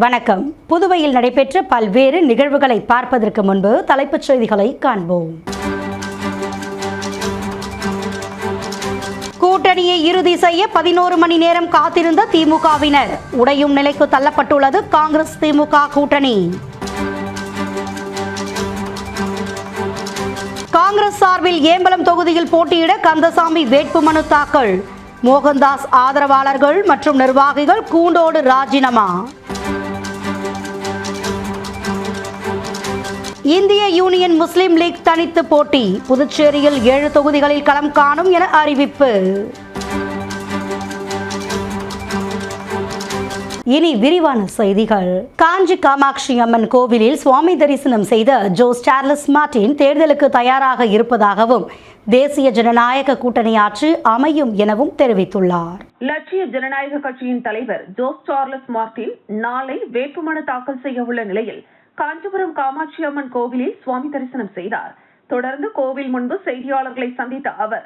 வணக்கம். புதுவையில் நடைபெற்ற பல்வேறு நிகழ்வுகளை பார்ப்பதற்கு முன்பு தலைப்புச் செய்திகளை காண்போம். கூட்டணியை இறுதி செய்ய 11 மணி நேரம் காத்திருந்த திமுகவினர். உடையும் நிலைக்கு தள்ளப்பட்டுள்ளது காங்கிரஸ் திமுக கூட்டணி. காங்கிரஸ் சார்பில் ஏம்பலம் தொகுதியில் போட்டியிட கந்தசாமி வேட்புமனு தாக்கல். மோகன்தாஸ் ஆதரவாளர்கள் மற்றும் நிர்வாகிகள் கூண்டோடு ராஜினாமா. இந்திய யூனியன் முஸ்லிம் லீக் தனித்து போட்டி. புதுச்சேரியில் 7 தொகுதிகளில் களம் காணும் என அறிவிப்பு. இனி விரிவான செய்திகள். காஞ்சி காமாட்சி அம்மன் கோவிலில் சுவாமி தரிசனம் செய்த ஜோஸ் சார்லஸ் மார்டின் தேர்தலுக்கு தயாராக இருப்பதாகவும் தேசிய ஜனநாயக கூட்டணி ஆட்சி அமையும் எனவும் தெரிவித்துள்ளார். லட்சிய ஜனநாயக கட்சியின் தலைவர் ஜோஸ் சார்லஸ் மார்டின் நாளை வேட்புமனு தாக்கல் செய்ய உள்ள நிலையில் காஞ்சிபுரம் காமாட்சி அம்மன் கோவிலில் சுவாமி தரிசனம் செய்தார். தொடர்ந்து கோவில் முன்பு செய்தியாளர்களை சந்தித்த அவர்,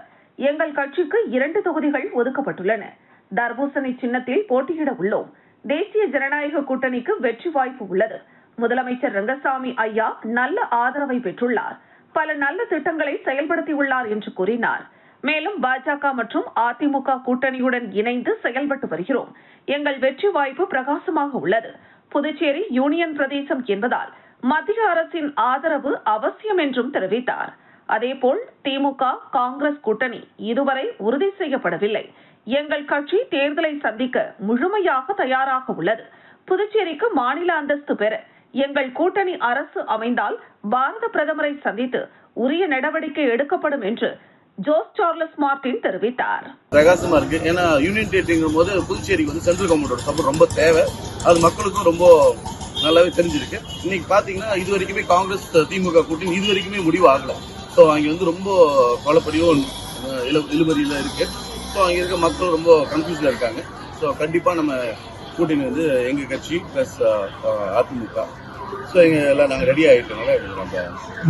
எங்கள் கட்சிக்கு 2 தொகுதிகள் ஒதுக்கப்பட்டுள்ளன. தர்பூசணி சின்னத்தில் போட்டியிட உள்ளோம். தேசிய ஜனநாயக கூட்டணிக்கு வெற்றி வாய்ப்பு உள்ளது. முதலமைச்சர் ரங்கசாமி ஐயா நல்ல ஆதரவை பெற்றுள்ளார். பல நல்ல திட்டங்களை செயல்படுத்தியுள்ளார் என்று கூறினார். மேலும் பாஜக மற்றும் அதிமுக கூட்டணியுடன் இணைந்து செயல்பட்டு வருகிறோம். எங்கள் வெற்றி வாய்ப்பு பிரகாசமாக உள்ளது. புதுச்சேரி யூனியன் பிரதேசம் என்பதால் மத்திய அரசின் ஆதரவு அவசியம் என்றும் தெரிவித்தார். அதேபோல் திமுக காங்கிரஸ் கூட்டணி இதுவரை உறுதி செய்யப்படவில்லை. எங்கள் கட்சி தேர்தலை சந்திக்க முழுமையாக தயாராக உள்ளது. புதுச்சேரிக்கு மாநில அந்தஸ்து பெற எங்கள் கூட்டணி அரசு அமைந்தால் பாரத பிரதமரை சந்தித்து உரிய நடவடிக்கை எடுக்கப்படும் என்று ஜோஸ் சார்லஸ் மார்டின் தெரிவித்தார். பிரகாசமா இருக்கு. ஏன்னா யூனியன் டெரிட்டரிங்கும் போது புதுச்சேரிக்கு வந்து சென்ட்ரல் கவர்மெண்டோட சப்போர்ட் ரொம்ப தேவை. அது மக்களுக்கும் ரொம்ப நல்லாவே தெரிஞ்சிருக்கு. இன்னைக்கு பாத்தீங்கன்னா இது வரைக்குமே காங்கிரஸ் திமுக கூட்டணி இது வரைக்குமே முடிவு ஆகல. ஸோ அங்கே வந்து ரொம்ப கொலப்படியும் இழுபறியில இருக்கு. ஸோ அங்கே இருக்க மக்கள் ரொம்ப கன்ஃபியூஸ்ல இருக்காங்க. ஸோ கண்டிப்பா நம்ம கூட்டணி வந்து எங்க கட்சி பிளஸ் அதிமுக எல்லாம் நாங்க ரெடி ஆயிட்டோம்னால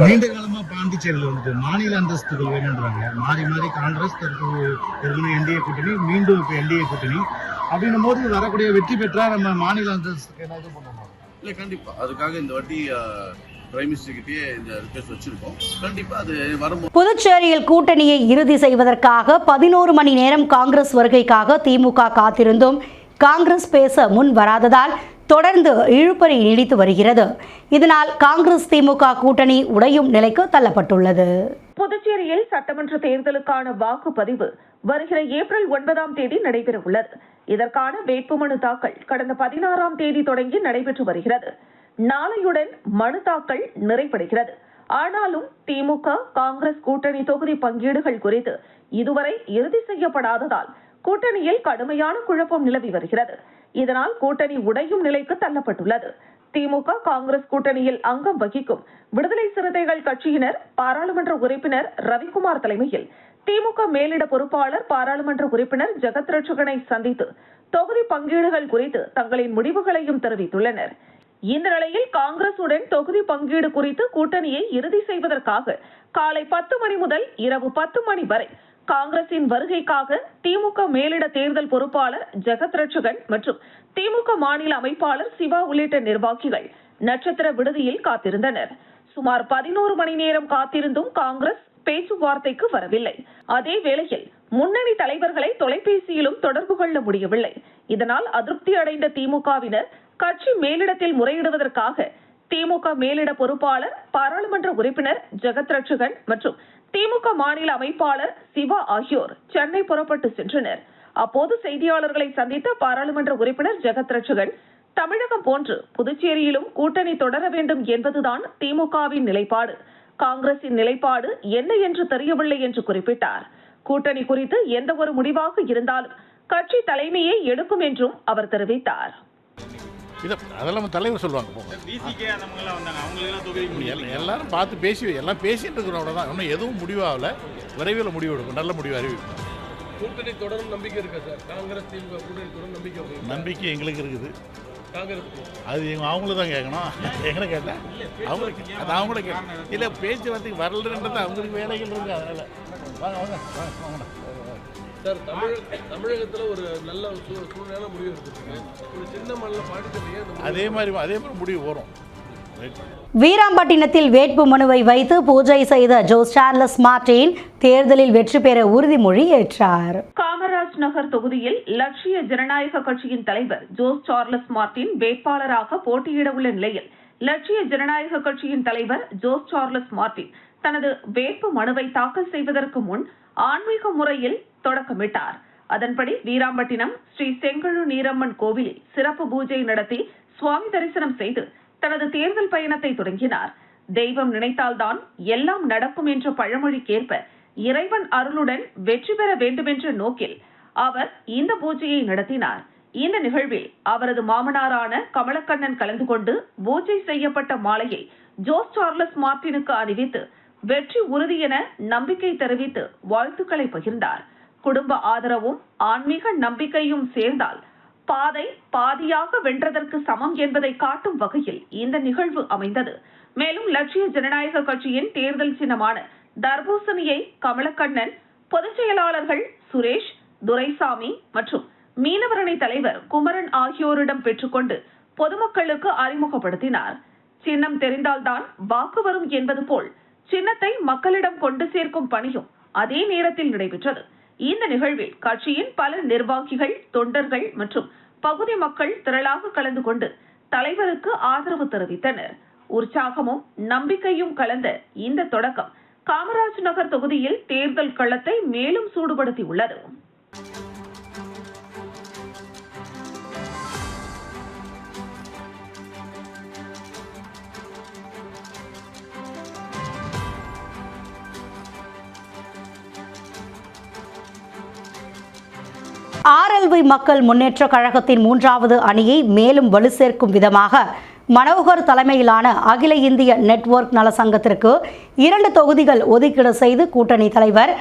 நீண்ட காலமா பாண்டிச்சேரியில் வந்து மாநில அந்தஸ்துகள் வேணுன்றாங்க. மாறி மாறி காங்கிரஸ் என்டிஏ கூட்டணி, மீண்டும் இப்ப என்டிஏ கூட்டணி அப்படின்னும் போது வரக்கூடிய வெற்றி பெற்றா நம்ம மாநில அந்தஸ்துக்கு ஏதாவது பண்ணணும். இல்ல கண்டிப்பா அதுக்காக இந்த வாட்டி பிரைம் மினிஸ்டர் கிட்டே இந்த ரிக்வெஸ்ட் வச்சிருக்கோம். கண்டிப்பா அது வரும்போது புதுச்சேரியில் கூட்டணியை இறுதி செய்வதற்காக 11 மணி நேரம் காங்கிரஸ் வருகைக்காக திமுக காத்திருந்தும் காங்கிரஸ் பேச முன் வராததால் தொடர்ந்து இழுபறி நீடித்து வருகிறது. இதனால் காங்கிரஸ் திமுக கூட்டணி உடையும் நிலைக்கு தள்ளப்பட்டுள்ளது. புதுச்சேரியில் சட்டமன்ற தேர்தலுக்கான வாக்குப்பதிவு வருகிற ஏப்ரல் 9ஆம் தேதி நடைபெற உள்ளது. இதற்கான வேட்புமனு தாக்கல் கடந்த 16ஆம் தேதி தொடங்கி நடைபெற்று வருகிறது. நாளையுடன் மனு தாக்கல் நிறைவடைகிறது. ஆனாலும் திமுக காங்கிரஸ் கூட்டணி தொகுதி பங்கீடுகள் குறித்து இதுவரை இறுதி செய்யப்படாததால் கூட்டணியில் கடுமையான குழப்பம் நிலவி வருகிறது. இதனால் கூட்டணி உடையும் நிலைக்கு தள்ளப்பட்டுள்ளது. திமுக காங்கிரஸ் கூட்டணியில் அங்கம் வகிக்கும் விடுதலை சிறுத்தைகள் கட்சியினர் பாராளுமன்ற உறுப்பினர் ரவிக்குமார் தலைமையில் திமுக மேலிட பொறுப்பாளர் பாராளுமன்ற உறுப்பினர் ஜெகத் ரட்சகனை சந்தித்து தொகுதி பங்கீடுகள் குறித்து தங்களின் முடிவுகளையும் தெரிவித்துள்ளனர். இந்த நிலையில் காங்கிரசுடன் தொகுதி பங்கீடு குறித்து கூட்டணியை இறுதி செய்வதற்காக காலை 10 மணி முதல் இரவு 10 மணி வரை காங்கிரசின் வருகைக்காக திமுக மேலிட தேர்தல் பொறுப்பாளர் ஜெகத் ரட்சகன் மற்றும் திமுக மாநில அமைப்பாளர் சிவா உள்ளிட்ட நிர்வாகிகள் நட்சத்திர விடுதியில் காத்திருந்தனர். சுமார் 11 மணி நேரம் காத்திருந்தும் காங்கிரஸ் பேச்சுவார்த்தைக்கு வரவில்லை. அதே வேளையில் முன்னணி தலைவர்களை தொலைபேசியிலும் தொடர்பு கொள்ள முடியவில்லை. இதனால் அதிருப்தி அடைந்த திமுகவினர் கட்சி மேலிடத்தில் முறையிடுவதற்காக திமுக மேலிட பொறுப்பாளர் பாராளுமன்ற உறுப்பினர் ஜெகத் ரட்சகன் மற்றும் திமுக மாநில அமைப்பாளர் சிவா ஆகியோர் சென்னை புறப்பட்டு சென்றனர். அப்போது செய்தியாளர்களை சந்தித்த பாராளுமன்ற உறுப்பினர் ஜெகத் ரட்சகன், தமிழகம் போன்று புதுச்சேரியிலும் கூட்டணி தொடர வேண்டும் என்பதுதான் திமுகவின் நிலைப்பாடு. காங்கிரசின் நிலைப்பாடு என்ன என்று தெரியவில்லை என்று குறிப்பிட்டார். கூட்டணி குறித்து எந்த ஒரு முடிவாக இருந்தாலும் கட்சி தலைமையே எடுக்கும் என்றும் அவர் தெரிவித்தார். அதெல்லாம் தலைவர் சொல்லுவாங்க. எல்லாரும் பார்த்து எல்லாம் பேசிட்டு இருக்கிறோம். அவ்வளோதான். இன்னும் எதுவும் முடிவாகல. விரைவில் முடிவு எடுக்கும். நல்ல முடிவு அறிவிக்கும். கூட்டணி தொடரும் நம்பிக்கை இருக்கா சார்? காங்கிரஸ் திமுக கூட்டணி தொடரும் நம்பிக்கை எங்களுக்கு இருக்குது. அது அவங்களும் தான் கேட்கணும். எங்களை கேட்டேன் அவங்களுக்கு அது அவங்கள கேட்கணும். இல்லை பேச்சுவார்த்தைக்கு வரலன்றது அவங்களுக்கு வேலைகள் இருக்குது. அதனால் வாங்க வாங்க வாங்க வாங்க சார் தமிழகத்துல ஒரு நல்ல சூழ்நிலையான முடிவு இருக்குது. ஒரு சின்ன மல்ல பாண்டிச்சேரியே அதே மாதிரி முடிவு வரும். வீராம்பட்டினத்தில் வேட்பு மனுவை வைத்து பூஜை செய்த ஜோஸ் சார்லஸ் மார்டின் தேர்தலில் வெற்றி பெற உறுதிமொழி ஏற்றார். காமராஜ் நகர் தொகுதியில் லட்சிய ஜனநாயக கட்சியின் தலைவர் ஜோஸ் சார்லஸ் மார்டின் வேட்பாளராக போட்டியிட உள்ள நிலையில் லட்சிய ஜனநாயக கட்சியின் தலைவர் ஜோஸ் சார்லஸ் மார்டின் தனது வேட்பு மனுவை தாக்கல் செய்வதற்கு முன் ஆன்மீக முறையில் தொடக்கமிட்டார். அதன்படி வீராம்பட்டினம் ஸ்ரீ செங்கழு நீரம்மன் கோவிலில் சிறப்பு பூஜை நடத்தி சுவாமி தரிசனம் செய்து தனது தேர்தல் பயணத்தை தொடங்கினார். தெய்வம் நினைத்தால்தான் எல்லாம் நடக்கும் என்ற பழமொழிக்கேற்ப இறைவன் அருளுடன் வெற்றி பெற வேண்டுமென்ற நோக்கில் அவர் இந்த பூஜையை நடத்தினார். இந்த நிகழ்வில் அவரது மாமனாரான கமலக்கண்ணன் கலந்து கொண்டு பூஜை செய்யப்பட்ட மாலையை ஜோஸ் சார்லஸ் மார்டினுக்கு அணிவித்து வெற்றி உறுதி என நம்பிக்கை தெரிவித்து வாழ்த்துக்களை பகிர்ந்தார். குடும்ப ஆதரவும் ஆன்மீக நம்பிக்கையும் சேர்ந்தால் பாதை பாதியாக வென்றதற்கு சமம் என்பதை காட்டும் வகையில் இந்த நிகழ்வு அமைந்தது. மேலும் லட்சிய ஜனநாயக கட்சியின் தேர்தல் சின்னமான தர்பூசணியை கமலக்கண்ணன், பொதுச் செயலாளர்கள் சுரேஷ், துரைசாமி மற்றும் மீனவரணி தலைவர் குமரன் ஆகியோரிடம் பெற்றுக்கொண்டு பொதுமக்களுக்கு அறிமுகப்படுத்தினார். சின்னம் தெரிந்தால்தான் வாக்கு வரும் என்பது போல் சின்னத்தை மக்களிடம் கொண்டு சேர்க்கும் பணியும் அதே நேரத்தில் நடைபெற்றது. இந்த நிகழ்வில் கட்சியின் பல நிர்வாகிகள், தொண்டர்கள் மற்றும் பகுதி மக்கள் திரளாக கலந்து கொண்டு தலைவருக்கு ஆதரவு தெரிவித்தனர். உற்சாகமும் நம்பிக்கையும் கலந்த இந்த தொடக்கம் காமராஜ் நகர் தொகுதியில் தேர்தல் களத்தை மேலும் சூடுபடுத்தியுள்ளது. ஆர்எல்வி மக்கள் முன்னேற்ற கழகத்தின் 3வது அணியை மேலும் வலு சேர்க்கும் விதமாக மனோகர் தலைமையிலான அகில இந்திய நெட்வொர்க் நலசங்கத்திற்கு 2 தொகுதிகள் ஒதுக்கீடு செய்து கூட்டணி தலைவர்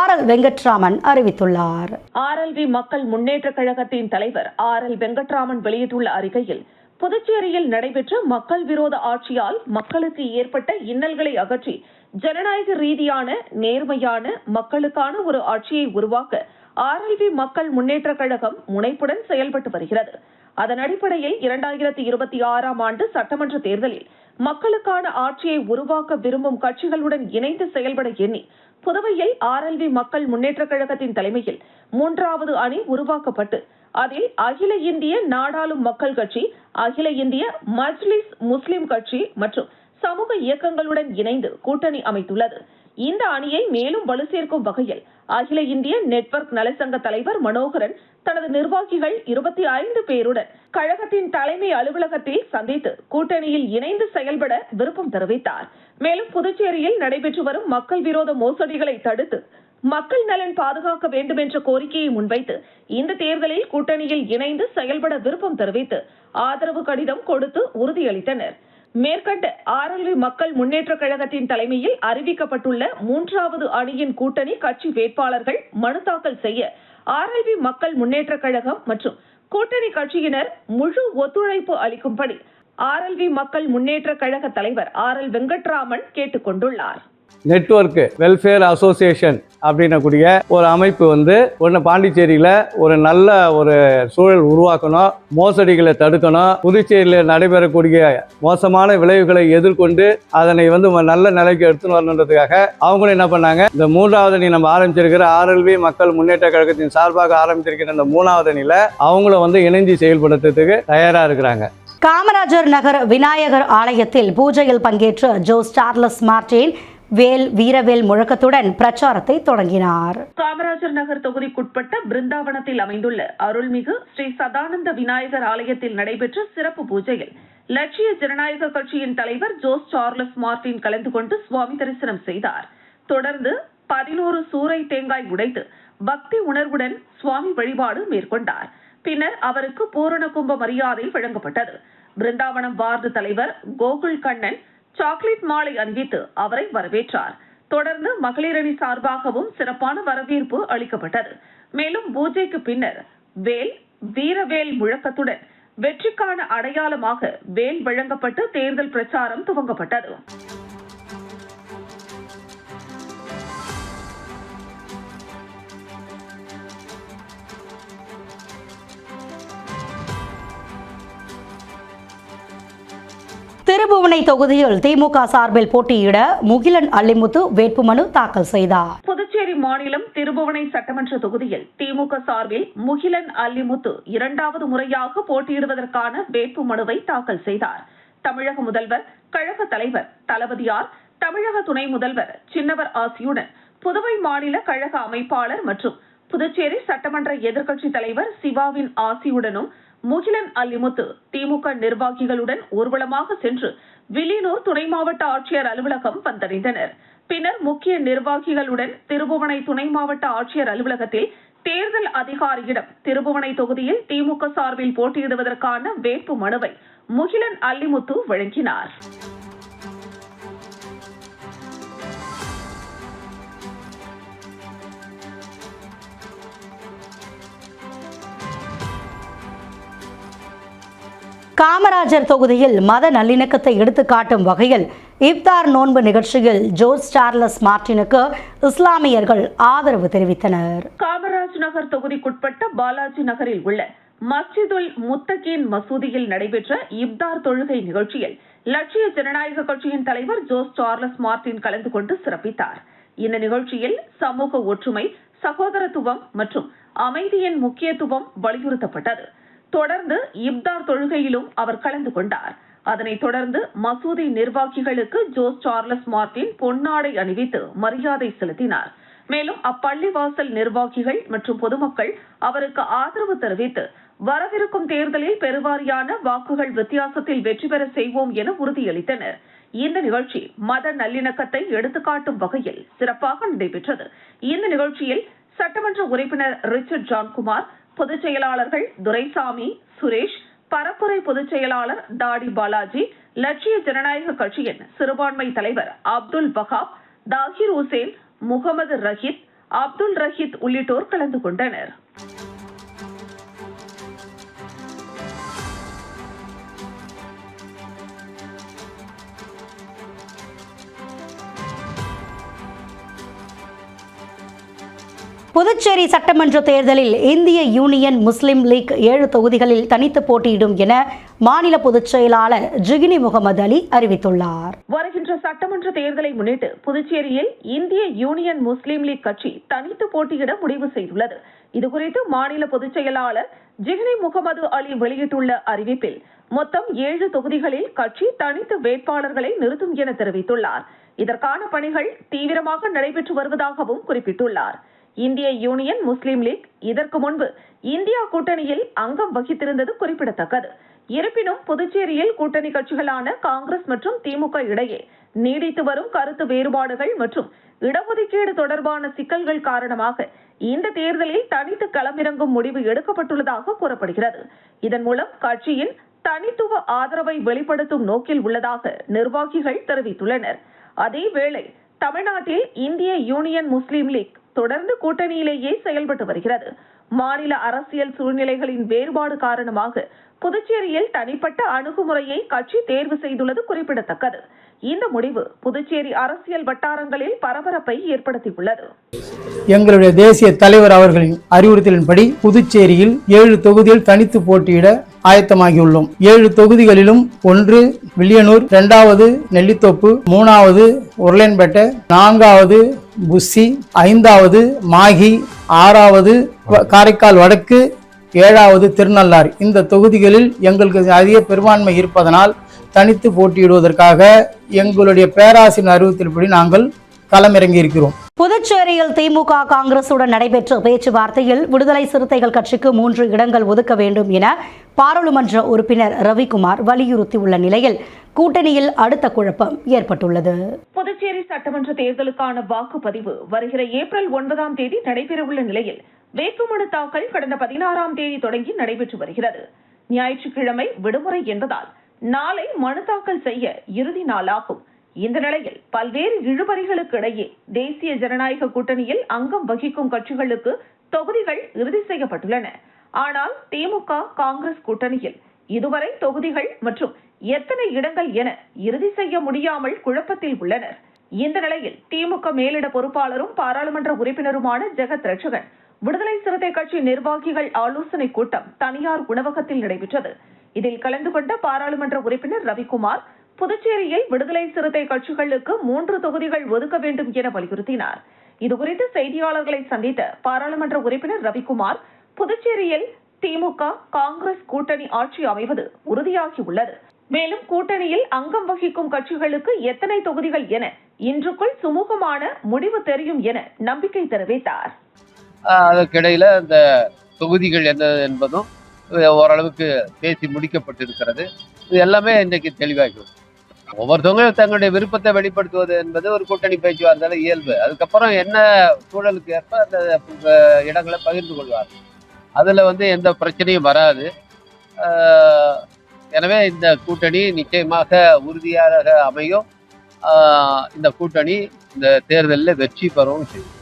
RL வெங்கட்ராமன் அறிவித்துள்ளார். ஆர்எல்வி மக்கள் முன்னேற்ற கழகத்தின் தலைவர் RL வெங்கட்ராமன் வெளியிட்டுள்ள அறிக்கையில், புதுச்சேரியில் நடைபெற்ற மக்கள் விரோத ஆட்சியால் மக்களுக்கு ஏற்பட்ட இன்னல்களை அகற்றி ஜனநாயக ரீதியான நேர்மையான மக்களுக்கான ஒரு ஆட்சியை உருவாக்க ஆர்எல்வி மக்கள் முன்னேற்ற கழகம் முனைப்புடன் செயல்பட்டு வருகிறது. அதன் அடிப்படையில் 2026ஆம் ஆண்டு சட்டமன்ற தேர்தலில் மக்களுக்கான ஆட்சியை உருவாக்க விரும்பும் கட்சிகளுடன் இணைந்து செயல்பட எண்ணி புதுவையில் ஆர்எல்வி மக்கள் முன்னேற்ற கழகத்தின் தலைமையில் 3வது அணி உருவாக்கப்பட்டு அதில் அகில இந்திய நாடாளும் மக்கள் கட்சி, அகில இந்திய மஜ்லிஸ் முஸ்லிம் கட்சி மற்றும் சமூக இயக்கங்களுடன் இணைந்து கூட்டணி அமைத்துள்ளது. இந்த அணியை மேலும் வலு சேர்க்கும் வகையில் அகில இந்திய நெட்வொர்க் நலசங்க தலைவர் மனோகரன் தனது நிர்வாகிகள் 25 பேருடன் கழகத்தின் தலைமை அலுவலகத்தில் சந்தித்து கூட்டணியில் இணைந்து செயல்பட விருப்பம் தெரிவித்தார். மேலும் புதுச்சேரியில் நடைபெற்று வரும் மக்கள் விரோத மோசடிகளை தடுத்து மக்கள் நலன் பாதுகாக்க வேண்டும் என்ற கோரிக்கையை முன்வைத்து இந்த தேர்தலில் கூட்டணியில் இணைந்து செயல்பட விருப்பம் தெரிவித்து ஆதரவு கடிதம் கொடுத்து உறுதியளித்தனர். மேற்கண்ட ஆர்எல்வி மக்கள் முன்னேற்ற கழகத்தின் தலைமையில் அறிவிக்கப்பட்டுள்ள 3வது அணியின் கூட்டணி கட்சி வேட்பாளர்கள் மனு தாக்கல் செய்ய ஆர்எல்வி மக்கள் முன்னேற்ற கழகம் மற்றும் கூட்டணி கட்சியினர் முழு ஒத்துழைப்பு அளிக்கும்படி ஆர்எல்வி மக்கள் முன்னேற்ற கழக தலைவர் RL வெங்கட்ராமன் கேட்டுக் கொண்டுள்ளார். நெட்வொர்க் வெல்ஃபேர் அசோசியேஷன் அப்படின்னக்கூடிய ஒரு அமைப்பு ஒன்று பாண்டிச்சேரியில் ஒரு நல்ல ஒரு சூழல் உருவாக்கணும், மோசடிகளை தடுக்கணும், புதுச்சேரியில் நடைபெறக்கூடிய மோசமான விளைவுகளை எதிர்கொண்டு அதனை நல்ல நிலைக்கு எடுத்துன்னு வரணுன்றதுக்காக அவங்களும் என்ன பண்ணாங்க, இந்த 3வது அணி நம்ம ஆரம்பிச்சிருக்கிற ஆர்எல்வி மக்கள் முன்னேற்ற கழகத்தின் சார்பாக ஆரம்பிச்சிருக்கிற இந்த 3வது அணியில் அவங்களும் இணைஞ்சு செயல்படுத்துறதுக்கு தயாராக இருக்கிறாங்க. காமராஜர் நகர் விநாயகர் ஆலயத்தில் பூஜையில் பங்கேற்ற ஜோஸ் சார்லஸ் மார்டின் வேல் வீரவேல் முழக்கத்துடன் பிரச்சாரத்தை தொடங்கினார். காமராஜர் நகர் தொகுதிக்குட்பட்ட பிருந்தாவனத்தில் அமைந்துள்ள அருள்மிகு ஸ்ரீ சதானந்த விநாயகர் ஆலயத்தில் நடைபெற்ற சிறப்பு பூஜையில் லட்சிய ஜனநாயக கட்சியின் தலைவர் ஜோஸ் சார்லஸ் மார்டின் கலந்து கொண்டு சுவாமி தரிசனம் செய்தார். தொடர்ந்து 11 சூறை தேங்காய் உடைத்து பக்தி உணர்வுடன் சுவாமி வழிபாடு மேற்கொண்டார். பின்னர் அவருக்கு பூரண கும்ப மரியாதை வழங்கப்பட்டது. பிருந்தாவனம் வார்டு தலைவர் கோகுல் கண்ணன் சாக்லேட் மாலை அணிவித்து அவரை வரவேற்றார். தொடர்ந்து மகளிரணி சார்பாகவும் சிறப்பான வரவேற்பு அளிக்கப்பட்டது. மேலும் பூஜைக்கு பின்னர் வேல் வீரவேல் முழக்கத்துடன் வெற்றிக்கான அடையாளமாக வேல் வழங்கப்பட்டு தேர்தல் பிரச்சாரம் துவங்கப்பட்டது. திருபுவனை தொகுதியில் திமுக சார்பில் போட்டியிட முகிலன் அல்லிமுத்து வேட்புமனு தாக்கல் செய்தார். புதுச்சேரி மாநிலம் திருபுவனை சட்டமன்ற தொகுதியில் திமுக சார்பில் முகிலன் அல்லிமுத்து இரண்டாவது முறையாக போட்டியிடுவதற்கான வேட்புமனுவை தாக்கல் செய்தார். தமிழக முதல்வர், கழக தலைவர் தளபதியார், தமிழக துணை முதல்வர் சின்னவர் ஆசியுடன் புதுவை மாநில கழக அமைப்பாளர் மற்றும் புதுச்சேரி சட்டமன்ற எதிர்க்கட்சித் தலைவர் சிவாவின் ஆசியுடனும் முகிலன் அல்லிமுத்து திமுக நிர்வாகிகளுடன் ஊர்வலமாக சென்று வில்லியனூர் துணை மாவட்ட ஆட்சியர் அலுவலகம் வந்தடைந்தனர். பின்னர் முக்கிய நிர்வாகிகளுடன் திருபுவனை துணை மாவட்ட ஆட்சியர் அலுவலகத்தில் தேர்தல் அதிகாரியிடம் திருபுவனை தொகுதியில் திமுக சார்பில் போட்டியிடுவதற்கான வேட்பு மனுவை முகிலன் அல்லிமுத்து வழங்கினார். காமராஜர் தொகுதியில் மத நல்லிணக்கத்தை எடுத்துக்காட்டும் வகையில் இப்தார் நோன்பு நிகழ்ச்சியில் ஜோர்ஜ் சார்லஸ் மார்டினுக்கு இஸ்லாமியர்கள் ஆதரவு தெரிவித்தனர். காமராஜ் நகர் தொகுதிக்குட்பட்ட பாலாஜி நகரில் உள்ள மஸ்ஜிதுல் முத்தகீன் மசூதியில் நடைபெற்ற இப்தார் தொழுகை நிகழ்ச்சியில் லட்சிய ஜனநாயக கட்சியின் தலைவர் ஜோர்ஜ் சார்லஸ் மார்டின் கலந்து கொண்டு சிறப்பித்தார். இந்த நிகழ்ச்சியில் சமூக ஒற்றுமை, சகோதரத்துவம் மற்றும் அமைதியின் முக்கியத்துவம் வலியுறுத்தப்பட்டது. தொடர்ந்து இப்தார் தொழுகையிலும் அவர் கலந்து கொண்டார். அதனைத் தொடர்ந்து மசூதி நிர்வாகிகளுக்கு ஜோர்ஜ் சார்லஸ் மார்டின் பொன்னாடை அணிவித்து மரியாதை செலுத்தினார். மேலும் அப்பள்ளிவாசல் நிர்வாகிகள் மற்றும் பொதுமக்கள் அவருக்கு ஆதரவு தெரிவித்து வரவிருக்கும் தேர்தலில் பெருவாரியான வாக்குகள் வித்தியாசத்தில் வெற்றி பெற செய்வோம் என உறுதியளித்தனர். இந்த நிகழ்ச்சி மத நல்லிணக்கத்தை எடுத்துக்காட்டும் வகையில் சிறப்பாக நடைபெற்றது. இந்த நிகழ்ச்சியில் சட்டமன்ற உறுப்பினர் ரிச்சர்ட் ஜான்குமார், பொதுச் செயலாளர்கள் துரைசாமி, சுரேஷ், பரப்புரை பொதுச் செயலாளர் தாடி பாலாஜி, லட்சிய ஜனநாயக கட்சியின் சிறுபான்மை தலைவர் அப்துல் வஹாப், தாகிர் ஹுசேன், முகமது ரஹீத், அப்துல் ரஹீத் உள்ளிட்டோர் கலந்து கொண்டனர். புதுச்சேரி சட்டமன்ற தேர்தலில் இந்திய யூனியன் முஸ்லிம் லீக் 7 தொகுதிகளில் தனித்து போட்டியிடும் என மாநில பொதுச் செயலாளர் ஜிகினி முகமது அலி அறிவித்துள்ளார். வருகின்ற சட்டமன்ற தேர்தலை முன்னிட்டு புதுச்சேரியில் இந்திய யூனியன் முஸ்லிம் லீக் கட்சி தனித்து போட்டியிட முடிவு செய்துள்ளது. இதுகுறித்து மாநில பொதுச் செயலாளர் ஜிகினி முகமது அலி வெளியிட்டுள்ள அறிவிப்பில் மொத்தம் 7 தொகுதிகளில் கட்சி தனித்து வேட்பாளர்களை நிறுத்தும் என தெரிவித்துள்ளார். இதற்கான பணிகள் தீவிரமாக நடைபெற்று வருவதாகவும் குறிப்பிட்டுள்ளார். இந்திய யூனியன் முஸ்லிம் லீக் இதற்கு முன்பு இந்தியா கூட்டணியில் அங்கம் வகித்திருந்தது குறிப்பிடத்தக்கது. இருப்பினும் புதுச்சேரியில் கூட்டணி கட்சிகளான காங்கிரஸ் மற்றும் திமுக இடையே நீடித்து வரும் கருத்து வேறுபாடுகள் மற்றும் இடஒதுக்கீடு தொடர்பான சிக்கல்கள் காரணமாக இந்த தேர்தலில் தனித்து களமிறங்கும் முடிவு எடுக்கப்பட்டுள்ளதாக கூறப்படுகிறது. இதன் மூலம் கட்சியின் தனித்துவ ஆதரவை வெளிப்படுத்தும் நோக்கில் உள்ளதாக நிர்வாகிகள் தெரிவித்துள்ளனர். அதேவேளை தமிழ்நாட்டில் இந்திய யூனியன் முஸ்லிம் லீக் தொடர்ந்து கூட்டணியிலேயே செயல்பட்டு வருகிறது. மாநில அரசியல் சூழ்நிலைகளின் வேறுபாடு காரணமாக புதுச்சேரியில் தனிப்பட்ட அணுகுமுறையை கட்சி தேர்வு செய்துள்ளது குறிப்பிடத்தக்கது. இந்த முடிவு புதுச்சேரி அரசியல் வட்டாரங்களில் பரபரப்பை ஏற்படுத்தியுள்ளது. எங்களுடைய தேசிய தலைவர் அவர்களின் அறிவுறுத்தலின்படி புதுச்சேரியில் 7 தொகுதியில் தனித்து போட்டியிட ஆயத்தமாகியுள்ளோம். 7 தொகுதிகளிலும் 1 வில்லியனூர், 2வது நெல்லித்தோப்பு, 3வது உருளையன்பேட்டை, 4வது புஸ்ஸி, 5வது மாஹி, 6வது காரைக்கால் வடக்கு, 7வது திருநள்ளாறு. இந்த தொகுதிகளில் எங்களுக்கு அதிக பெரும்பான்மை இருப்பதனால் தனித்து போட்டியிடுவதற்காக எங்களுடைய பேராசிரியர் அறிவுறுத்தலின்படி நாங்கள் களமிறங்கி இருக்கிறோம். புதுச்சேரியில் திமுக காங்கிரசுடன் நடைபெற்ற பேச்சுவார்த்தையில் விடுதலை சிறுத்தைகள் கட்சிக்கு 3 இடங்கள் ஒதுக்க வேண்டும் என பாராளுமன்ற உறுப்பினர் ரவிக்குமார் வலியுறுத்தியுள்ள நிலையில் கூட்டணியில் அடுத்த குழப்பம் ஏற்பட்டுள்ளது. புதுச்சேரி சட்டமன்ற தேர்தலுக்கான வாக்குப்பதிவு வருகிற ஏப்ரல் 9ஆம் தேதி நடைபெறவுள்ள நிலையில் வேட்புமனு தாக்கல் கடந்த 16ஆம் தேதி தொடங்கி நடைபெற்று வருகிறது. ஞாயிற்றுக்கிழமை விடுமுறை என்பதால் நாளை மனு தாக்கல் செய்ய இறுதி நாளாகும். இந்த நிலையில் பல்வேறு இழுபறிகளுக்கு இடையே தேசிய ஜனநாயக கூட்டணியில் அங்கம் வகிக்கும் கட்சிகளுக்கு தொகுதிகள் இறுதி செய்யப்பட்டுள்ளன. ஆனால் திமுக காங்கிரஸ் கூட்டணியில் இதுவரை தொகுதிகள் மற்றும் எத்தனை இடங்கள் என இறுதி செய்ய முடியாமல் குழப்பத்தில் உள்ளனர். இந்த நிலையில் திமுக மேலிட பொறுப்பாளரும் பாராளுமன்ற உறுப்பினருமான ஜெகத் ரட்சகன் விடுதலை சிறுத்தை கட்சி நிர்வாகிகள் ஆலோசனை கூட்டம் தனியார் உணவகத்தில் நடைபெற்றது. இதில் கலந்து கொண்ட பாராளுமன்ற உறுப்பினர் ரவிக்குமார், புதுச்சேரியில் விடுதலை சிறுத்தை கட்சிகளுக்கு 3 தொகுதிகள் ஒதுக்க வேண்டும் என வலியுறுத்தினார். இதுகுறித்து செய்தியாளர்களை சந்தித்த பாராளுமன்ற உறுப்பினர் ரவிக்குமார், புதுச்சேரியில் திமுக காங்கிரஸ் கூட்டணி ஆட்சி அமைவது உறுதியாகியுள்ளது. மேலும் கூட்டணியில் அங்கம் வகிக்கும் கட்சிகளுக்கு எத்தனை தொகுதிகள் என இன்றுக்குள் சுமூகமான முடிவு தெரியும் என நம்பிக்கை தெரிவித்தார். அதற்கிடையில இந்த தொகுதிகள் என்ன என்பதும் ஓரளவுக்கு பேசி முடிக்கப்பட்டிருக்கிறது. இது எல்லாமே இன்றைக்கு தெளிவாகிடும். ஒவ்வொருத்தவங்க தங்களுடைய விருப்பத்தை வெளிப்படுத்துவது என்பது ஒரு கூட்டணி பேச்சுவார்த்தை இயல்பு. அதுக்கப்புறம் என்ன சூழலுக்கு ஏற்ப அந்த இடங்களை பகிர்ந்து கொள்வார். அதுல எந்த பிரச்சனையும் வராது. எனவே இந்த கூட்டணி நிச்சயமாக உறுதியாக அமையும். இந்த கூட்டணி இந்த தேர்தலில் வெற்றி பெறவும் செய்யும்.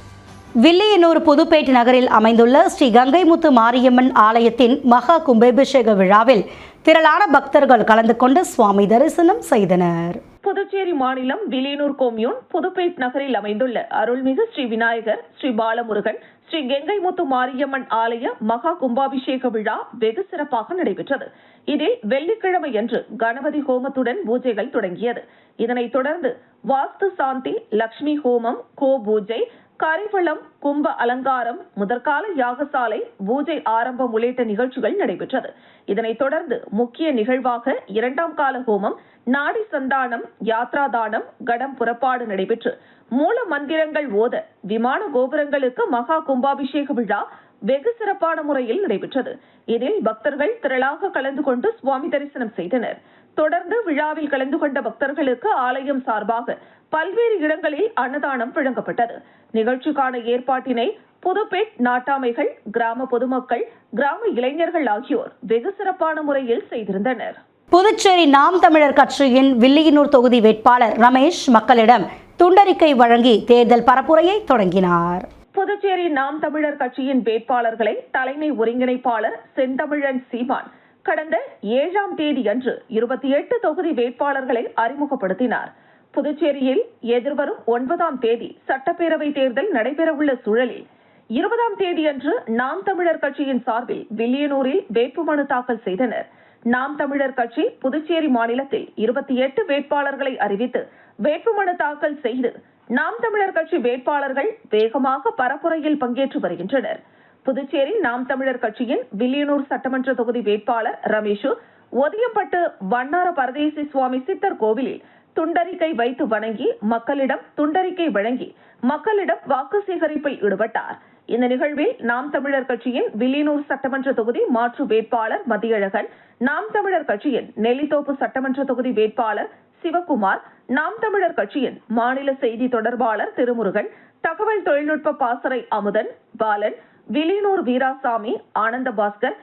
வில்லியனூர் புதுப்பேட்டை நகரில் அமைந்துள்ள ஸ்ரீ கங்கைமுத்து மாரியம்மன் ஆலயத்தின் மகா கும்பாபிஷேக விழாவில் திரளான பக்தர்கள் கலந்து கொண்டு சுவாமி தரிசனம் செய்தனர். புதுச்சேரி மாநிலம் வில்லியனூர் கொம்யூன் புதுப்பேட் நகரில் அமைந்துள்ள அருள்மிகு ஸ்ரீ விநாயகர், ஸ்ரீ பாலமுருகன், ஸ்ரீ கங்கைமுத்து மாரியம்மன் ஆலய மகா கும்பாபிஷேக விழா வெகு சிறப்பாக நடைபெற்றது. இதில் வெள்ளிக்கிழமையன்று கணபதி ஹோமத்துடன் பூஜைகள் தொடங்கியது. இதனைத் தொடர்ந்து வாஸ்து சாந்தி, லட்சுமி ஹோமம், கோ பூஜை, கரிவளம், கும்ப அலங்காரம், முதற்கால யாகசாலை, பூஜை ஆரம்பம் உள்ளிட்ட நிகழ்ச்சிகள் நடைபெற்றது. இதனைத் தொடர்ந்து முக்கிய நிகழ்வாக 2ஆம் கால ஹோமம், நாடி சந்தானம், யாத்ரா தானம், கடம் புறப்பாடு நடைபெற்று மூல மந்திரங்கள் ஓத விமான கோபுரங்களுக்கு மகா கும்பாபிஷேக விழா வெகு சிறப்பான முறையில் நடைபெற்றது. இதில் பக்தர்கள் திரளாக கலந்து கொண்டு சுவாமி தரிசனம் செய்தனர். தொடர்ந்து விழாவில் கலந்து கொண்ட பக்தர்களுக்கு ஆலயம் சார்பாக பல்வேறு இடங்களில் அன்னதானம் வழங்கப்பட்டது. நிகழ்ச்சிக்கான ஏற்பாட்டினை புதுப்பேட் நாட்டாமைகள், கிராம பொதுமக்கள், கிராம இளைஞர்கள் ஆகியோர் வெகு சிறப்பான முறையில் செய்திருந்தனர். புதுச்சேரி நாம் தமிழர் கட்சியின் வில்லியனூர் தொகுதி வேட்பாளர் ரமேஷ் மக்களிடம் துண்டறிக்கை வழங்கி தேர்தல் பரப்புரையை தொடங்கினார். புதுச்சேரி நாம் தமிழர் கட்சியின் வேட்பாளர்களை தலைமை ஒருங்கிணைப்பாளர் செந்தமிழன் சீமான் கடந்த 7ஆம் தேதி அன்று 28 தொகுதி வேட்பாளர்களை அறிமுகப்படுத்தினார். புதுச்சேரியில் எதிர்வரும் 9ஆம் தேதி சட்டப்பேரவை தேர்தல் நடைபெறவுள்ள சூழலில் 20ஆம் தேதியன்று நாம் தமிழர் கட்சியின் சார்பில் வில்லியனூரில் வேட்புமனு தாக்கல் செய்தனர். நாம் தமிழர் கட்சி புதுச்சேரி மாநிலத்தில் 28 வேட்பாளர்களை அறிவித்து வேட்புமனு தாக்கல் செய்து நாம் தமிழர் கட்சி வேட்பாளர்கள் வேகமாக பரப்புரையில் பங்கேற்று வருகின்றனர். புதுச்சேரி நாம் தமிழர் கட்சியின் வில்லியனூர் சட்டமன்ற தொகுதி வேட்பாளர் ரமேஷு ஒதியம்பட்டு வண்ணார பரதேசி சுவாமி சித்தர் கோவிலில் துண்டறிக்கை வைத்து வணங்கி மக்களிடம் துண்டறிக்கை வழங்கி மக்களிடம் வாக்கு சேகரிப்பில் ஈடுபட்டார். இந்த நிகழ்வில் நாம் தமிழர் கட்சியின் வில்லியனூர் சட்டமன்ற தொகுதி மாற்று வேட்பாளர் மதியழகன், நாம் தமிழர் கட்சியின் நெல்லித்தோப்பு சட்டமன்ற தொகுதி வேட்பாளர் சிவகுமார், நாம் தமிழர் கட்சியின் மாநில செய்தி தொடர்பாளர் திருமுருகன், தகவல் தொழில்நுட்ப பாசறை அமுதன், பாலன், வில்லியனூர் வீராசாமி, ஆனந்த பாஸ்கர்,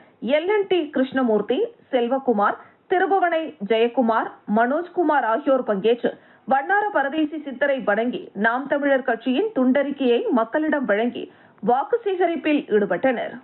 LNT கிருஷ்ணமூர்த்தி, செல்வகுமார், திருபுவனை ஜெயக்குமார், மனோஜ்குமார் ஆகியோர் பங்கேற்று வண்ணார பரதேசி சித்தரை வணங்கி நாம் தமிழர் கட்சியின் துண்டறிக்கையை மக்களிடம் வழங்கி வாக்கு சேகரிப்பில் ஈடுபட்டனர்.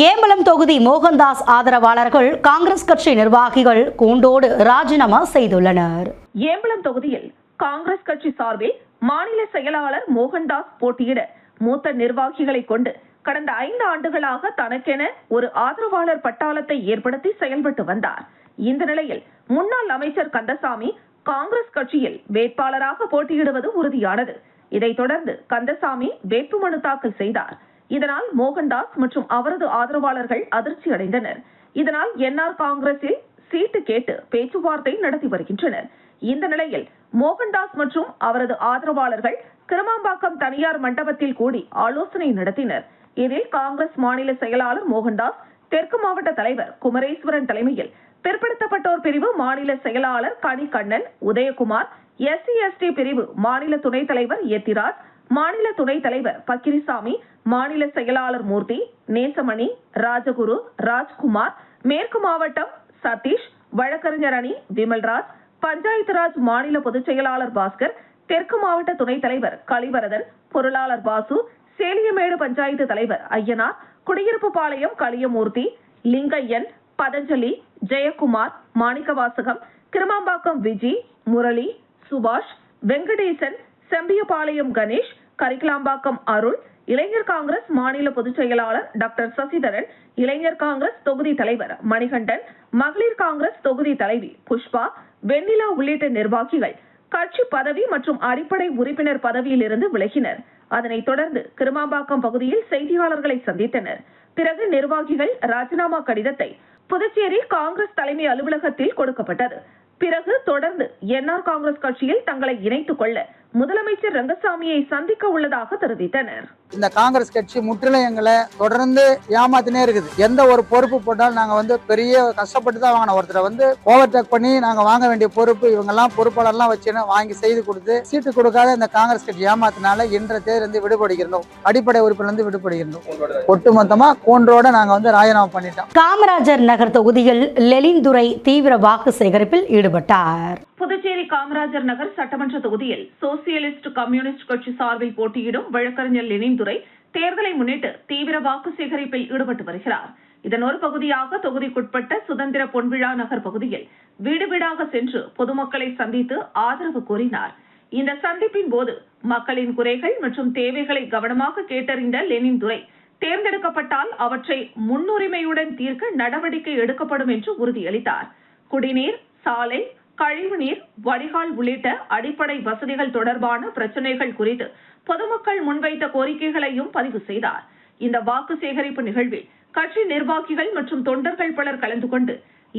ஏம்பலம் தொகுதி மோகன்தாஸ் ஆதரவாளர்கள் காங்கிரஸ் கட்சி நிர்வாகிகள் கூண்டோடு ராஜினாமா செய்துள்ளனர். ஏம்பலம் தொகுதியில் காங்கிரஸ் கட்சி சார்பில் மாநில செயலாளர் மோகன்தாஸ் போட்டியிட மூத்த நிர்வாகிகளை கொண்டு கடந்த 5 ஆண்டுகளாக தனக்கென ஒரு ஆதரவாளர் பட்டாளத்தை ஏற்படுத்தி செயல்பட்டு வந்தார். இந்த நிலையில் முன்னாள் அமைச்சர் கந்தசாமி காங்கிரஸ் கட்சியில் வேட்பாளராக போட்டியிடுவது உறுதியானது. இதைத் தொடர்ந்து கந்தசாமி வேட்புமனு தாக்கல் செய்தார். இதனால் மோகன்தாஸ் மற்றும் அவரது ஆதரவாளர்கள் அதிர்ச்சி அடைந்தனர். இதனால் NR காங்கிரஸில் சீட்டு கேட்டு பேச்சுவார்த்தை நடத்தி வருகின்றனர். இந்த நிலையில் மோகன்தாஸ் மற்றும் அவரது ஆதரவாளர்கள் கிருமாம்பாக்கம் தனியார் மண்டபத்தில் கூடி ஆலோசனை நடத்தினர். இதில் காங்கிரஸ் மாநில செயலாளர் மோகன்தாஸ், தெற்கு மாவட்ட தலைவர் குமரேஸ்வரன் தலைமையில் பிற்படுத்தப்பட்டோர் பிரிவு மாநில செயலாளர் கனிகண்ணன், உதயகுமார், SC/ST பிரிவு மாநில துணைத் தலைவர் எத்திராஜ், மாநில துணைத் தலைவர் பக்கிரிசாமி, மாநில செயலாளர் மூர்த்தி, நேசமணி, ராஜகுரு, ராஜ்குமார், மேற்கு மாவட்டம் சதீஷ், வழக்கறிஞர் அணி விமல்ராஜ், பஞ்சாயத்து ராஜ் மாநில பொதுச் செயலாளர் பாஸ்கர், தெற்கு மாவட்ட துணைத் தலைவர் கலிவரதன், பொருளாளர் பாசு, சேலியமேடு பஞ்சாயத்து தலைவர் ஐயனார், குடியிருப்பு பாளையம் கலியமூர்த்தி, லிங்கையன், பதஞ்சலி, ஜெயக்குமார், மாணிக்கவாசகம், கிருமாம்பாக்கம் விஜி, முரளி, சுபாஷ், வெங்கடேசன், செம்பியபாளையம் கணேஷ், கரிக்கலாம்பாக்கம் அருள், இளைஞர் காங்கிரஸ் மாநில பொதுச் செயலாளர் டாக்டர் சசிதரன், இளைஞர் காங்கிரஸ் தொகுதி தலைவர் மணிகண்டன், மகளிர் காங்கிரஸ் தொகுதி தலைவி புஷ்பா, வெண்ணிலா உள்ளிட்ட நிர்வாகிகள் கட்சி பதவி மற்றும் அடிப்படை உறுப்பினர் பதவியில் இருந்து விலகினர். அதனைத் தொடர்ந்து கிருமாம்பாக்கம் பகுதியில் செய்தியாளர்களை சந்தித்தனர். பிறகு நிர்வாகிகள் ராஜினாமா கடிதத்தை புதுச்சேரி காங்கிரஸ் தலைமை அலுவலகத்தில் கொடுக்கப்பட்டது. பிறகு தொடர்ந்து என்ஆர் காங்கிரஸ் கட்சியில் தங்களை இணைத்துக் கொள்ள முதலமைச்சர் ரங்கசாமியை சந்திக்க உள்ளதாக தெரிவித்தனர். இந்த காங்கிரஸ் கட்சி முற்றிலும் எங்களை தொடர்ந்து ஏமாத்தினே இருக்குது. எந்த ஒரு பொறுப்பு போட்டாலும் நாங்க பெரிய கஷ்டப்பட்டு தான் வாங்கினோம். ஒருத்தரை ஓவர்டேக் பண்ணி நாங்க வாங்க வேண்டிய பொறுப்பு இவங்கெல்லாம் பொறுப்பாளர்லாம் வச்சு வாங்கி செய்து கொடுத்து சீட்டு கொடுக்காத இந்த காங்கிரஸ் கட்சி ஏமாத்தினால இன்ற தேர்ந்து விடுபடுகிறோம். அடிப்படை உறுப்பிலிருந்து விடுபடுகிறோம். ஒட்டுமொத்தமா கூண்டோட நாங்க ராஜினாமா பண்ணிட்டோம். காமராஜர் நகர் தொகுதியில் லெனின்துரை தீவிர வாக்கு சேகரிப்பில் ஈடுபட்டார். புதுச்சேரி காமராஜர் நகர் சட்டமன்ற தொகுதியில் சோசியலிஸ்ட் கம்யூனிஸ்ட் கட்சி சார்பில் போட்டியிடும் வழக்கறிஞர் லெனின்துரை தேர்தலை முன்னிட்டு தீவிர வாக்கு சேகரிப்பில் ஈடுபட்டு வருகிறார். இதன் ஒரு பகுதியாக தொகுதிக்குட்பட்ட சுதந்திர பொன்விழா நகர் பகுதியில் வீடு வீடாக சென்று பொதுமக்களை சந்தித்து ஆதரவு கோரினார். இந்த சந்திப்பின் போது மக்களின் குறைகள் மற்றும் தேவைகளை கவனமாக கேட்டறிந்த லெனின்துரை தேர்ந்தெடுக்கப்பட்டால் அவற்றை முன்னுரிமையுடன் தீர்க்க நடவடிக்கை எடுக்கப்படும் என்று உறுதியளித்தார். குடிநீர், சாலை, கழிவுநீர், வடிகால் உள்ளிட்ட அடிப்படை வசதிகள் தொடர்பான பிரச்சனைகள் குறித்து பொதுமக்கள் முன்வைத்த கோரிக்கைகளையும் பதிவு செய்தார். இந்த வாக்கு சேகரிப்பு நிகழ்வில் கட்சி நிர்வாகிகள் மற்றும் தொண்டர்கள் பலர் கலந்து கொண்டு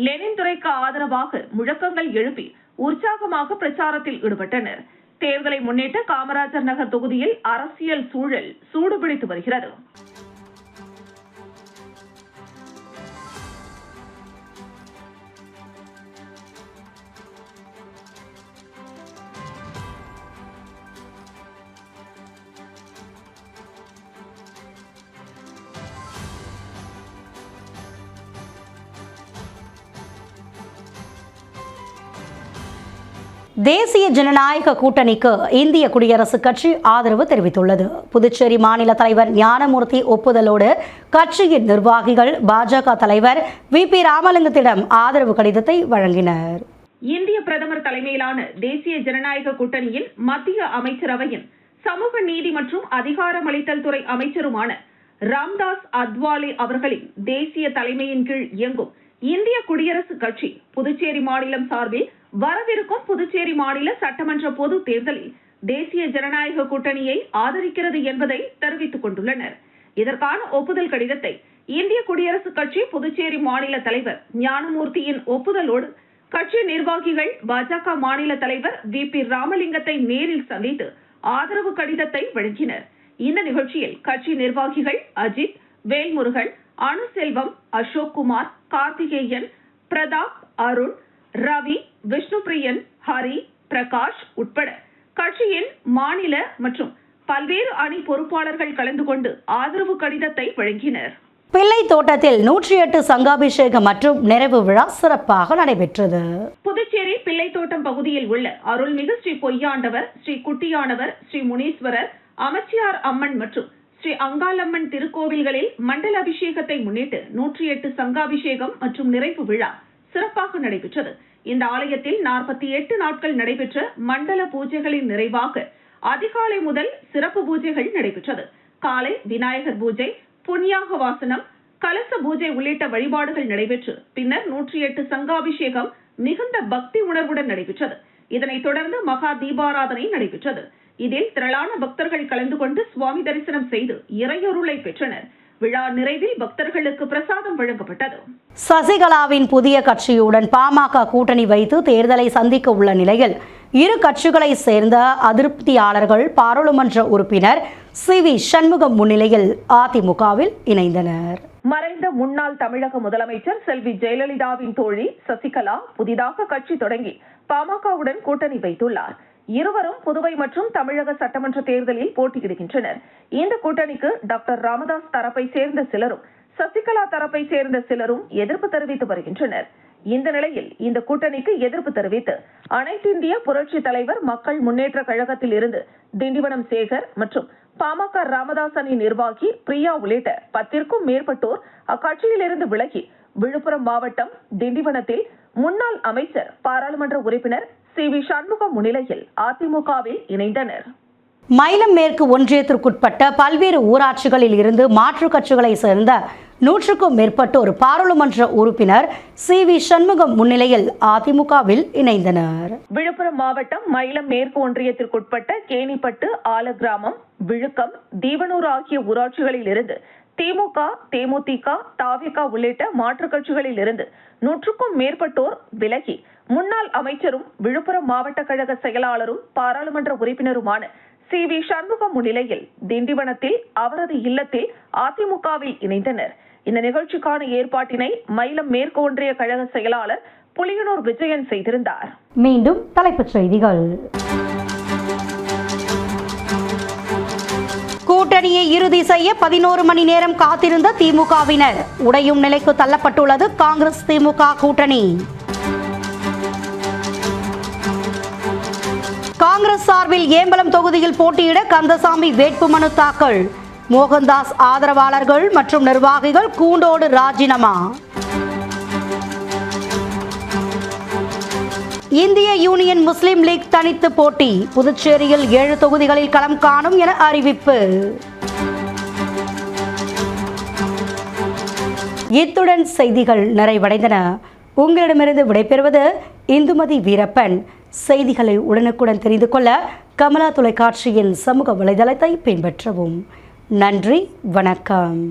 லெனின்துரைக்கு ஆதரவாக முழக்கங்கள் எழுப்பி உற்சாகமாக பிரச்சாரத்தில் ஈடுபட்டனர். தேர்தலை முன்னிட்டு காமராஜர் நகர் தொகுதியில் அரசியல் சூழல் சூடுபிடித்து வருகிறது. தேசிய ஜனநாயக கூட்டணிக்கு இந்திய குடியரசுக் கட்சி ஆதரவு தெரிவித்துள்ளது. புதுச்சேரி மாநில தலைவர் ஞானமூர்த்தி ஒப்புதலோடு கட்சியின் நிர்வாகிகள் பாஜக தலைவர் VP ராமலிங்கத்திடம் ஆதரவு கடிதத்தை வழங்கினர். இந்திய பிரதமர் தலைமையிலான தேசிய ஜனநாயக கூட்டணியில் மத்திய அமைச்சரவையின் சமூக நீதி மற்றும் அதிகாரமளித்தல் துறை அமைச்சருமான ராம்தாஸ் அத்வாலே அவர்களின் தேசிய தலைமையின் கீழ் இயங்கும் இந்திய குடியரசுக் கட்சி புதுச்சேரி மாநிலம் சார்பில் வரவிருக்கும் புதுச்சேரி மாநில சட்டமன்ற பொது தேர்தலில் தேசிய ஜனநாயக கூட்டணியை ஆதரிக்கிறது என்பதை தெரிவித்துக் கொண்டுள்ளனர். இதற்கான ஒப்புதல் கடிதத்தை இந்திய குடியரசுக் கட்சி புதுச்சேரி மாநில தலைவர் ஞானமூர்த்தியின் ஒப்புதலோடு கட்சி நிர்வாகிகள் பாஜக மாநில தலைவர் VP ராமலிங்கத்தை நேரில் சந்தித்து ஆதரவு கடிதத்தை வழங்கினர். இந்த நிகழ்ச்சியில் கட்சி நிர்வாகிகள் அஜித், வேல்முருகன், அனுசெல்வம், அசோக்குமார், கார்த்திகேயன், பிரதாப், அருண், ரவி, விஷ்ணுபிரியன், ஹரி, பிரகாஷ் உட்பட கட்சியின் மாநில மற்றும் பல்வேறு அணி பொறுப்பாளர்கள் கலந்து கொண்டு ஆதரவு கடிதத்தை வழங்கினர். பிள்ளை தோட்டத்தில் 108 சங்காபிஷேகம் மற்றும் நிறைவு விழா சிறப்பாக நடைபெற்றது. புதுச்சேரி பிள்ளை தோட்டம் பகுதியில் உள்ள அருள்மிகு ஸ்ரீ பொய்யாண்டவர், ஸ்ரீ குட்டியானவர், ஸ்ரீ முனீஸ்வரர், அமைச்சியார் அம்மன் மற்றும் ஸ்ரீ அங்காளம்மன் திருக்கோவில்களில் மண்டல அபிஷேகத்தை முன்னிட்டு 108 சங்காபிஷேகம் மற்றும் நிறைவு விழா சிறப்பாக நடைபெற்றது. இந்த ஆலயத்தில் 48 நாட்கள் நடைபெற்ற மண்டல பூஜைகளின் நிறைவாக அதிகாலை முதல் சிறப்பு பூஜைகள் நடைபெற்றது. காலை விநாயகர் பூஜை, புண்ணியாக வாசனம், கலச பூஜை உள்ளிட்ட வழிபாடுகள் நடைபெற்று பின்னர் 108 சங்காபிஷேகம் மிகுந்த பக்தி உணர்வுடன் நடைபெற்றது. இதனைத் தொடர்ந்து மகா தீபாராதனை நடைபெற்றது. இதில் திரளான பக்தர்கள் கலந்து கொண்டு சுவாமி தரிசனம் செய்து இறையருளை பெற்றனர். விழா நிறைவில் பக்தர்களுக்கு பிரசாதம் வழங்கப்பட்டது. சசிகலாவின் புதிய கட்சியுடன் பாமக கூட்டணி வைத்து தேர்தலை சந்திக்க உள்ள நிலையில் இரு கட்சிகளை சேர்ந்த அதிருப்தியாளர்கள் பாராளுமன்ற உறுப்பினர் CV சண்முகம் முன்னிலையில் அதிமுகவில் இணைந்தனர். மறைந்த முன்னாள் தமிழக முதலமைச்சர் செல்வி ஜெயலலிதாவின் தோழி சசிகலா புதிதாக கட்சி தொடங்கி பாமகவுடன் கூட்டணி வைத்துள்ளார். இருவரும் புதுவை மற்றும் தமிழக சட்டமன்ற தேர்தலில் போட்டியிடுகின்றனர். இந்த கூட்டணிக்கு டாக்டர் ராமதாஸ் தரப்பை சேர்ந்த சிலரும் சசிகலா தரப்பை சேர்ந்த சிலரும் எதிர்ப்பு தெரிவித்து வருகின்றனர். இந்த நிலையில் இந்த கூட்டணிக்கு எதிர்ப்பு தெரிவித்து அனைத்து இந்திய புரட்சி தலைவர் மக்கள் முன்னேற்ற கழகத்தில் இருந்து திண்டிவனம் சேகர் மற்றும் பாமக ராமதாஸ் அணி நிர்வாகி பிரியா உள்ளிட்ட 10க்கும் மேற்பட்டோர் அக்கட்சியிலிருந்து விலகி விழுப்புரம் மாவட்டம் திண்டிவனத்தில் முன்னாள் அமைச்சர் பாராளுமன்ற உறுப்பினர் CV சண்முகம் முன்னிலையில் அதிமுகவில் இணைந்தனர். மயிலம் மேற்கு ஒன்றியத்திற்குட்பட்ட பல்வேறு ஊராட்சிகளில் இருந்து மாற்றுக் கட்சிகளை சேர்ந்த 100க்கும் மேற்பட்டோர் பாராளுமன்ற உறுப்பினர் CV சண்முகம் முன்னிலையில் அதிமுகவில் இணைந்தனர். விழுப்புரம் மாவட்டம் மயிலம் மேற்கு ஒன்றியத்திற்குட்பட்ட கேணிப்பட்டு, ஆலகிராமம், விழுக்கம், தீவனூர் ஆகிய ஊராட்சிகளில் இருந்து திமுக, தேமுதிக, தாவிக உள்ளிட்ட மாற்றுக் கட்சிகளில் இருந்து 100க்கும் மேற்பட்டோர் விலகி முன்னாள் அமைச்சரும் விழுப்புரம் மாவட்ட கழக செயலாளரும் பாராளுமன்ற உறுப்பினருமான CV சண்முகம் முன்னிலையில் திண்டிவனத்தில் அவரது இல்லத்தில் அதிமுகவில் இணைந்தனர். இந்த நிகழ்ச்சிக்கான ஏற்பாட்டினை மயிலம் மேற்கு ஒன்றிய கழக செயலாளர் புலியனூர் விஜயன் செய்திருந்தார். மீண்டும் தலைப்புச் செய்திகள். கூட்டணியை இறுதி செய்ய 11 மணி நேரம் காத்திருந்த திமுகவினர். உடையும் நிலைக்கு தள்ளப்பட்டுள்ளது காங்கிரஸ் திமுக கூட்டணி. காங்கிரஸ் சார்பில் ஏம்பலம் தொகுதியில் போட்டியிட கந்தசாமி வேட்புமனு தாக்கல். மோகன்தாஸ் ஆதரவாளர்கள் மற்றும் நிர்வாகிகள் கூண்டோடு ராஜினாமா. இந்திய யூனியன் முஸ்லிம் லீக் தனித்து போட்டி. புதுச்சேரியில் 7 தொகுதிகளில் களம் காணும் என அறிவிப்பு. இத்துடன் செய்திகள் நிறைவடைந்தன. உங்களிடமிருந்து விடைபெறுவது இந்துமதி வீரப்பன். செய்திகளை உடனுக்குடன் தெரிந்து கொள்ள கமலா தொலைக்காட்சியின் சமூக வலைதளத்தை பின்பற்றவும். நன்றி, வணக்கம்.